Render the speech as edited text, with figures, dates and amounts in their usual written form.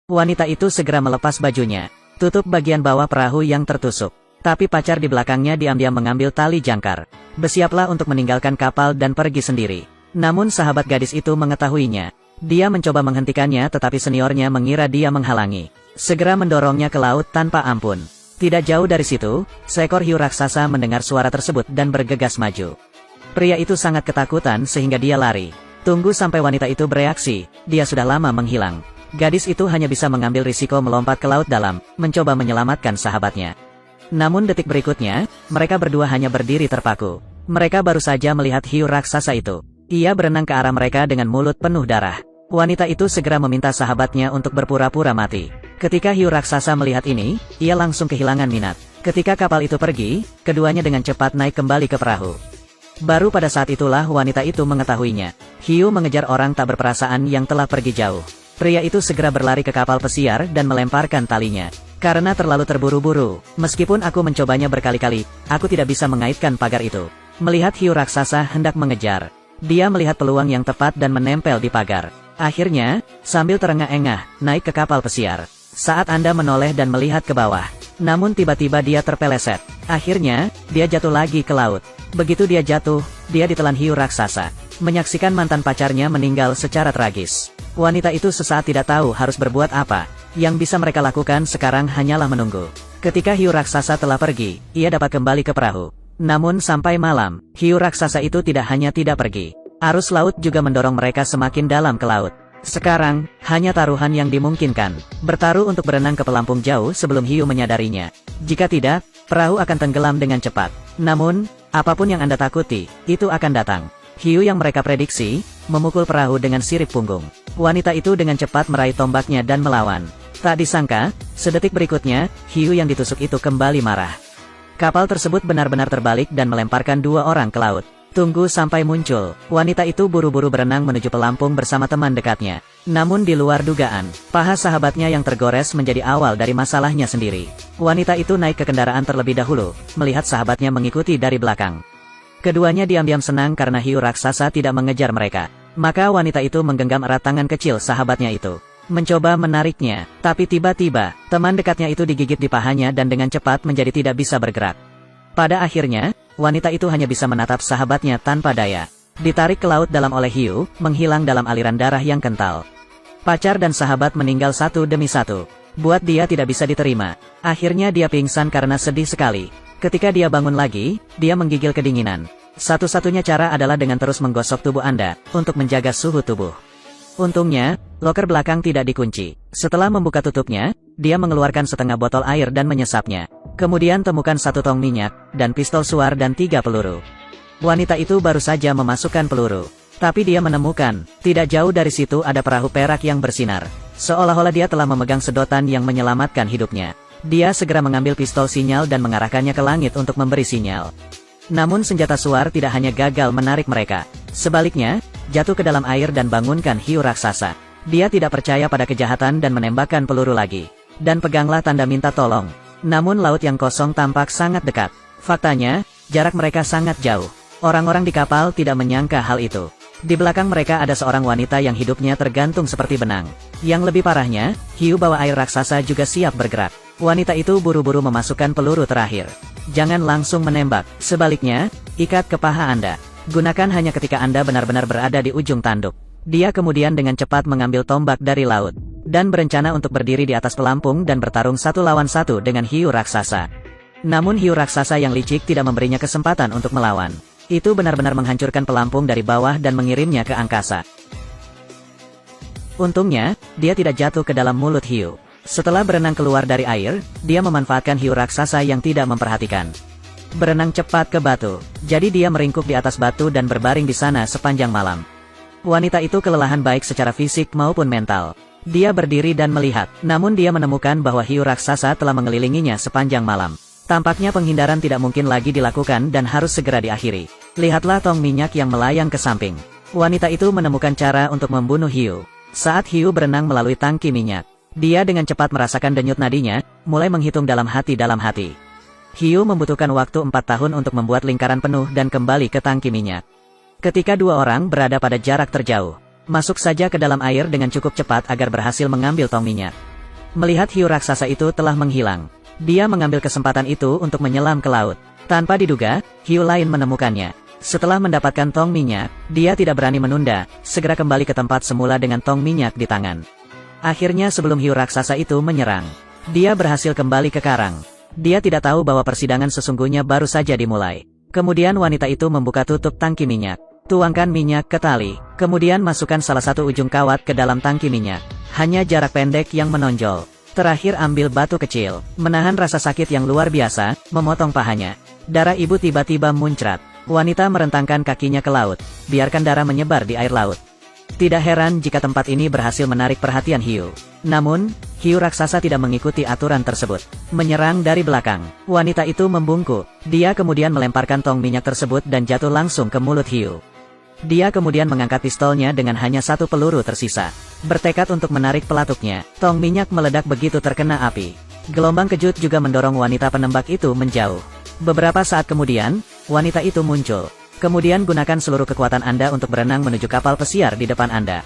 Wanita itu segera melepas bajunya, tutup bagian bawah perahu yang tertusuk. Tapi pacar di belakangnya diam-diam mengambil tali jangkar. Bersiaplah untuk meninggalkan kapal dan pergi sendiri. Namun sahabat gadis itu mengetahuinya. Dia mencoba menghentikannya tetapi seniornya mengira dia menghalangi. Segera mendorongnya ke laut tanpa ampun. Tidak jauh dari situ, seekor hiu raksasa mendengar suara tersebut dan bergegas maju. Pria itu sangat ketakutan sehingga dia lari. Tunggu sampai wanita itu bereaksi, dia sudah lama menghilang. Gadis itu hanya bisa mengambil risiko melompat ke laut dalam, mencoba menyelamatkan sahabatnya. Namun detik berikutnya, mereka berdua hanya berdiri terpaku. Mereka baru saja melihat hiu raksasa itu. Ia berenang ke arah mereka dengan mulut penuh darah. Wanita itu segera meminta sahabatnya untuk berpura-pura mati. Ketika hiu raksasa melihat ini, ia langsung kehilangan minat. Ketika kapal itu pergi, keduanya dengan cepat naik kembali ke perahu. Baru pada saat itulah wanita itu mengetahuinya. Hiu mengejar orang tak berperasaan yang telah pergi jauh. Pria itu segera berlari ke kapal pesiar dan melemparkan talinya. Karena terlalu terburu-buru, meskipun aku mencobanya berkali-kali, aku tidak bisa mengaitkan pagar itu. Melihat hiu raksasa hendak mengejar, dia melihat peluang yang tepat dan menempel di pagar. Akhirnya, sambil terengah-engah, naik ke kapal pesiar. Saat Anda menoleh dan melihat ke bawah, namun tiba-tiba dia terpeleset. Akhirnya, dia jatuh lagi ke laut. Begitu dia jatuh, dia ditelan hiu raksasa. Menyaksikan mantan pacarnya meninggal secara tragis. Wanita itu sesaat tidak tahu harus berbuat apa. Yang bisa mereka lakukan sekarang hanyalah menunggu. Ketika hiu raksasa telah pergi, ia dapat kembali ke perahu. Namun sampai malam, hiu raksasa itu tidak hanya tidak pergi. Arus laut juga mendorong mereka semakin dalam ke laut. Sekarang, hanya taruhan yang dimungkinkan. Bertaruh untuk berenang ke pelampung jauh sebelum hiu menyadarinya. Jika tidak, perahu akan tenggelam dengan cepat. Namun, apapun yang Anda takuti, itu akan datang. Hiu yang mereka prediksi, memukul perahu dengan sirip punggung. Wanita itu dengan cepat meraih tombaknya dan melawan. Tak disangka, sedetik berikutnya, hiu yang ditusuk itu kembali marah. Kapal tersebut benar-benar terbalik dan melemparkan dua orang ke laut. Tunggu sampai muncul. Wanita itu buru-buru berenang menuju pelampung bersama teman dekatnya. Namun di luar dugaan, paha sahabatnya yang tergores menjadi awal dari masalahnya sendiri. Wanita itu naik ke kendaraan terlebih dahulu, melihat sahabatnya mengikuti dari belakang. Keduanya diam-diam senang karena hiu raksasa tidak mengejar mereka. Maka wanita itu menggenggam erat tangan kecil sahabatnya itu. Mencoba menariknya, tapi tiba-tiba, teman dekatnya itu digigit di pahanya dan dengan cepat menjadi tidak bisa bergerak. Pada akhirnya, wanita itu hanya bisa menatap sahabatnya tanpa daya. Ditarik ke laut dalam oleh hiu, menghilang dalam aliran darah yang kental. Pacar dan sahabat meninggal satu demi satu. Buat dia tidak bisa diterima. Akhirnya dia pingsan karena sedih sekali. Ketika dia bangun lagi, dia menggigil kedinginan. Satu-satunya cara adalah dengan terus menggosok tubuh Anda, untuk menjaga suhu tubuh. Untungnya, loker belakang tidak dikunci. Setelah membuka tutupnya, dia mengeluarkan setengah botol air dan menyesapnya. Kemudian temukan satu tong minyak, dan pistol suar dan 3 peluru. Wanita itu baru saja memasukkan peluru. Tapi dia menemukan, tidak jauh dari situ ada perahu perak yang bersinar. Seolah-olah dia telah memegang sedotan yang menyelamatkan hidupnya. Dia segera mengambil pistol sinyal dan mengarahkannya ke langit untuk memberi sinyal. Namun senjata suar tidak hanya gagal menarik mereka. Sebaliknya, jatuh ke dalam air dan bangunkan hiu raksasa. Dia tidak percaya pada kejahatan dan menembakkan peluru lagi. Dan peganglah tanda minta tolong. Namun laut yang kosong tampak sangat dekat. Faktanya, jarak mereka sangat jauh. Orang-orang di kapal tidak menyangka hal itu. Di belakang mereka ada seorang wanita yang hidupnya tergantung seperti benang. Yang lebih parahnya, hiu bawah air raksasa juga siap bergerak. Wanita itu buru-buru memasukkan peluru terakhir. Jangan langsung menembak, sebaliknya, ikat ke paha Anda. Gunakan hanya ketika Anda benar-benar berada di ujung tanduk. Dia kemudian dengan cepat mengambil tombak dari laut. Dan berencana untuk berdiri di atas pelampung dan bertarung 1 lawan 1 dengan hiu raksasa. Namun hiu raksasa yang licik tidak memberinya kesempatan untuk melawan. Itu benar-benar menghancurkan pelampung dari bawah dan mengirimnya ke angkasa. Untungnya, dia tidak jatuh ke dalam mulut hiu. Setelah berenang keluar dari air, dia memanfaatkan hiu raksasa yang tidak memperhatikan. Berenang cepat ke batu, jadi dia meringkuk di atas batu dan berbaring di sana sepanjang malam. Wanita itu kelelahan baik secara fisik maupun mental. Dia berdiri dan melihat, namun dia menemukan bahwa hiu raksasa telah mengelilinginya sepanjang malam. Tampaknya penghindaran tidak mungkin lagi dilakukan dan harus segera diakhiri. Lihatlah tong minyak yang melayang ke samping. Wanita itu menemukan cara untuk membunuh hiu. Saat hiu berenang melalui tangki minyak, dia dengan cepat merasakan denyut nadinya, mulai menghitung dalam hati. Hiu membutuhkan waktu 4 tahun untuk membuat lingkaran penuh dan kembali ke tangki minyak. Ketika dua orang berada pada jarak terjauh, masuk saja ke dalam air dengan cukup cepat agar berhasil mengambil tong minyak. Melihat hiu raksasa itu telah menghilang, dia mengambil kesempatan itu untuk menyelam ke laut. Tanpa diduga, hiu lain menemukannya. Setelah mendapatkan tong minyak, dia tidak berani menunda, segera kembali ke tempat semula dengan tong minyak di tangan. Akhirnya sebelum hiu raksasa itu menyerang, dia berhasil kembali ke karang. Dia tidak tahu bahwa persidangan sesungguhnya baru saja dimulai. Kemudian wanita itu membuka tutup tangki minyak. Tuangkan minyak ke tali, kemudian masukkan salah satu ujung kawat ke dalam tangki minyak. Hanya jarak pendek yang menonjol. Terakhir ambil batu kecil, menahan rasa sakit yang luar biasa, memotong pahanya. Darah ibu tiba-tiba muncrat. Wanita merentangkan kakinya ke laut, biarkan darah menyebar di air laut. Tidak heran jika tempat ini berhasil menarik perhatian hiu. Namun, hiu raksasa tidak mengikuti aturan tersebut. Menyerang dari belakang, wanita itu membungkuk. Dia kemudian melemparkan tong minyak tersebut dan jatuh langsung ke mulut hiu. Dia kemudian mengangkat pistolnya dengan hanya satu peluru tersisa. Bertekad untuk menarik pelatuknya, tong minyak meledak begitu terkena api. Gelombang kejut juga mendorong wanita penembak itu menjauh. Beberapa saat kemudian, wanita itu muncul. Kemudian gunakan seluruh kekuatan Anda untuk berenang menuju kapal pesiar di depan Anda.